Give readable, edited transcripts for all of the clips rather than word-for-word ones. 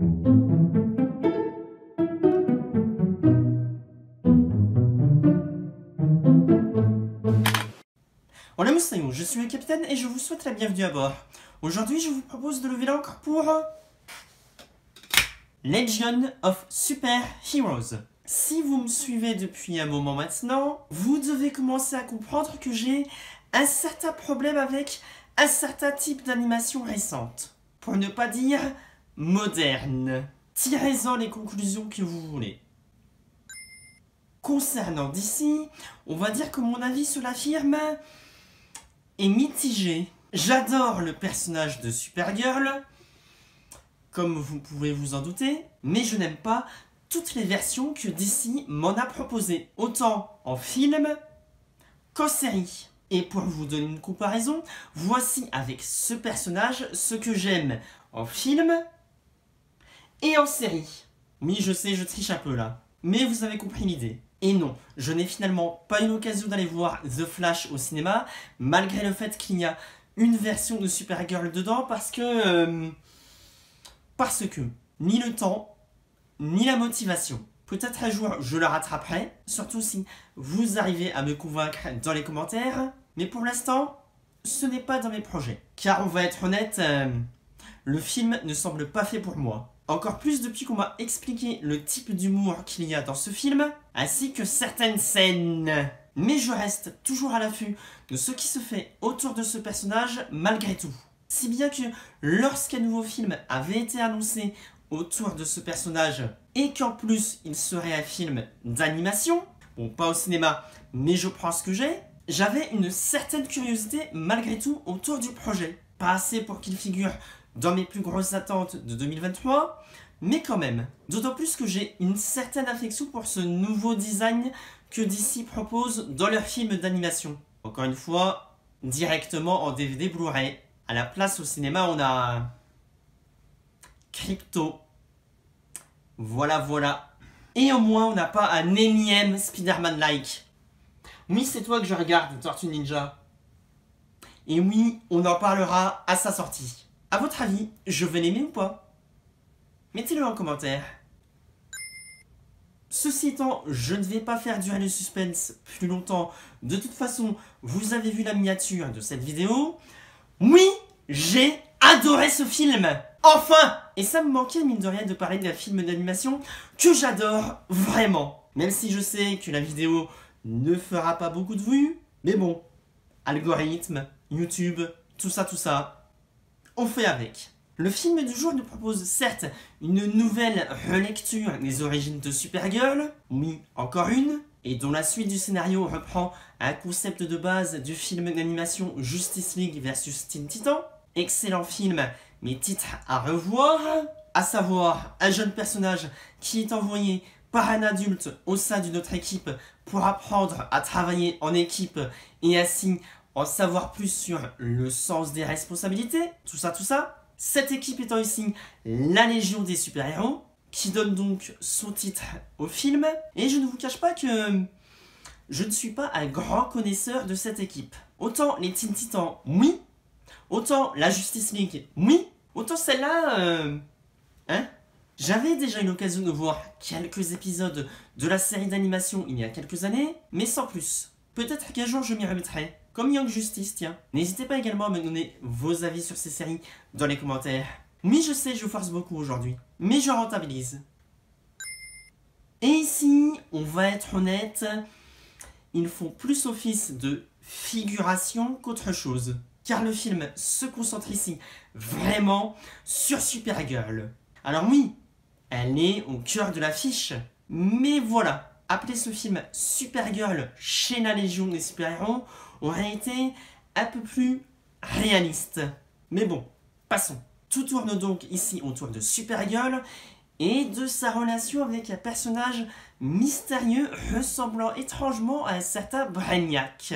Hola Moussaillon, je suis le capitaine et je vous souhaite la bienvenue à bord. Aujourd'hui, je vous propose de lever l'ancre pour Legion of Super Heroes. Si vous me suivez depuis un moment maintenant, vous devez commencer à comprendre que j'ai un certain problème avec un certain type d'animation récente. Pour ne pas dire moderne. Tirez-en les conclusions que vous voulez. Concernant DC, on va dire que mon avis sur la firme est mitigé. J'adore le personnage de Supergirl, comme vous pouvez vous en douter, mais je n'aime pas toutes les versions que DC m'en a proposées, autant en film qu'en série. Et pour vous donner une comparaison, voici avec ce personnage ce que j'aime en film et en série. Oui, je sais, je triche un peu là, mais vous avez compris l'idée. Et non, je n'ai finalement pas eu l'occasion d'aller voir The Flash au cinéma, malgré le fait qu'il y a une version de Supergirl dedans, parce que ni le temps, ni la motivation. Peut-être un jour je la rattraperai, surtout si vous arrivez à me convaincre dans les commentaires, mais pour l'instant, ce n'est pas dans mes projets. Car on va être honnête, le film ne semble pas fait pour moi. Encore plus depuis qu'on m'a expliqué le type d'humour qu'il y a dans ce film, ainsi que certaines scènes. Mais je reste toujours à l'affût de ce qui se fait autour de ce personnage malgré tout. Si bien que lorsqu'un nouveau film avait été annoncé autour de ce personnage, et qu'en plus il serait un film d'animation, bon pas au cinéma, mais je prends ce que j'ai, j'avais une certaine curiosité malgré tout autour du projet. Pas assez pour qu'il figure dans mes plus grosses attentes de 2023, mais quand même. D'autant plus que j'ai une certaine affection pour ce nouveau design que DC propose dans leurs films d'animation. Encore une fois, directement en DVD Blu-ray. À la place au cinéma, on a Crypto. Voilà. Et au moins, on n'a pas un énième Spider-Man-like. Oui, c'est toi que je regarde, Tortue Ninja. Et oui, on en parlera à sa sortie. A votre avis, je vais l'aimer ou pas? Mettez-le en commentaire. Ceci étant, je ne vais pas faire durer le suspense plus longtemps. De toute façon, vous avez vu la miniature de cette vidéo. Oui, j'ai adoré ce film. Enfin! Et ça me manquait, mine de rien, de parler d'un film d'animation que j'adore vraiment. Même si je sais que la vidéo ne fera pas beaucoup de vues. Mais bon, algorithme, YouTube, tout ça, on fait avec. Le film du jour nous propose certes une nouvelle relecture des origines de Supergirl, oui, encore une, et dont la suite du scénario reprend un concept de base du film d'animation Justice League vs Teen Titans. Excellent film, mais titre à revoir, à savoir un jeune personnage qui est envoyé par un adulte au sein d'une autre équipe pour apprendre à travailler en équipe et ainsi en savoir plus sur le sens des responsabilités, tout ça. Cette équipe étant ici la Légion des super-héros, qui donne donc son titre au film. Et je ne vous cache pas que je ne suis pas un grand connaisseur de cette équipe. Autant les Teen Titans, oui. Autant la Justice League, oui. Autant celle-là, J'avais déjà eu l'occasion de voir quelques épisodes de la série d'animation il y a quelques années, mais sans plus. Peut-être qu'un jour je m'y remettrai. Comme Young Justice, tiens. N'hésitez pas également à me donner vos avis sur ces séries dans les commentaires. Oui, je sais, je force beaucoup aujourd'hui, mais je rentabilise. Et ici, on va être honnête, ils font plus office de figuration qu'autre chose. Car le film se concentre ici vraiment sur Supergirl. Alors oui, elle est au cœur de l'affiche, mais voilà. Appeler ce film Supergirl chez la Légion des super-héros aurait été un peu plus réaliste. Mais bon, passons. Tout tourne donc ici autour de Supergirl et de sa relation avec un personnage mystérieux ressemblant étrangement à un certain Brainiac.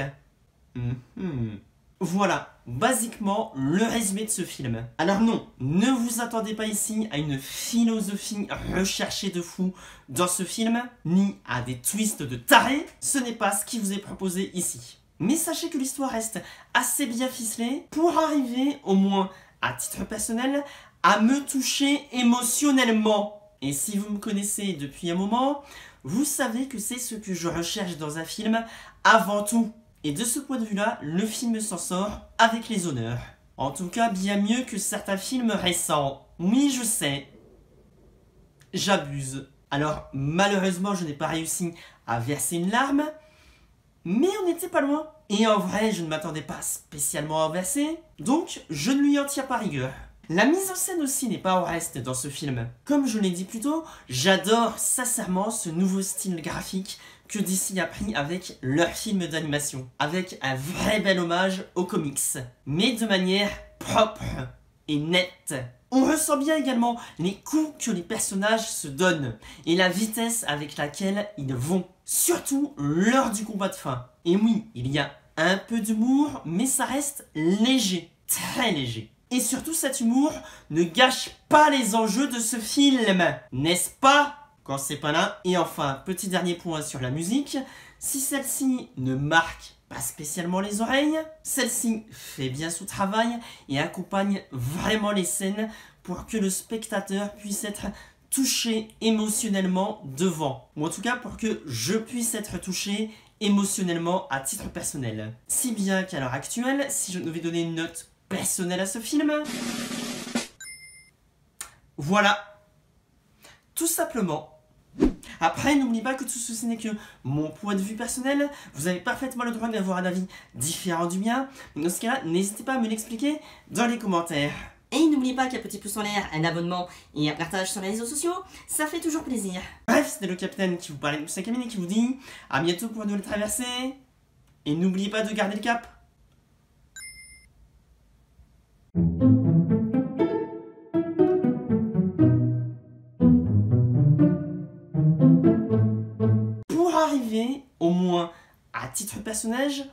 Voilà, basiquement, le résumé de ce film. Alors non, ne vous attendez pas ici à une philosophie recherchée de fou dans ce film, ni à des twists de taré, ce n'est pas ce qui vous est proposé ici. Mais sachez que l'histoire reste assez bien ficelée pour arriver, au moins à titre personnel, à me toucher émotionnellement. Et si vous me connaissez depuis un moment, vous savez que c'est ce que je recherche dans un film avant tout. Et de ce point de vue-là, le film s'en sort avec les honneurs. En tout cas, bien mieux que certains films récents. Oui, je sais. J'abuse. Alors, malheureusement, je n'ai pas réussi à verser une larme, mais on n'était pas loin. Et en vrai, je ne m'attendais pas spécialement à en verser, donc je ne lui en tire pas rigueur. La mise en scène aussi n'est pas au reste dans ce film. Comme je l'ai dit plus tôt, j'adore sincèrement ce nouveau style graphique que DC a pris avec leur film d'animation, avec un vrai bel hommage aux comics, mais de manière propre et nette. On ressent bien également les coups que les personnages se donnent et la vitesse avec laquelle ils vont, surtout lors du combat de fin. Et oui, il y a un peu d'humour, mais ça reste léger, très léger. Et surtout cet humour ne gâche pas les enjeux de ce film, n'est-ce pas ? Quand c'est pas là. Et enfin, petit dernier point sur la musique, si celle-ci ne marque pas spécialement les oreilles, celle-ci fait bien son travail et accompagne vraiment les scènes pour que le spectateur puisse être touché émotionnellement devant. Ou en tout cas pour que je puisse être touché émotionnellement à titre personnel. Si bien qu'à l'heure actuelle, si je devais donner une note personnelle à ce film, voilà, tout simplement. Après, n'oubliez pas que tout ceci n'est que mon point de vue personnel. Vous avez parfaitement le droit d'avoir un avis différent du mien. Dans ce cas-là, n'hésitez pas à me l'expliquer dans les commentaires. Et n'oubliez pas qu'un petit pouce en l'air, un abonnement et un partage sur les réseaux sociaux, ça fait toujours plaisir. Bref, c'était le capitaine qui vous parlait de Moussa Kamine et qui vous dit à bientôt pour une nouvelle traversée. Et n'oubliez pas de garder le cap. Pour arriver, au moins à titre personnage,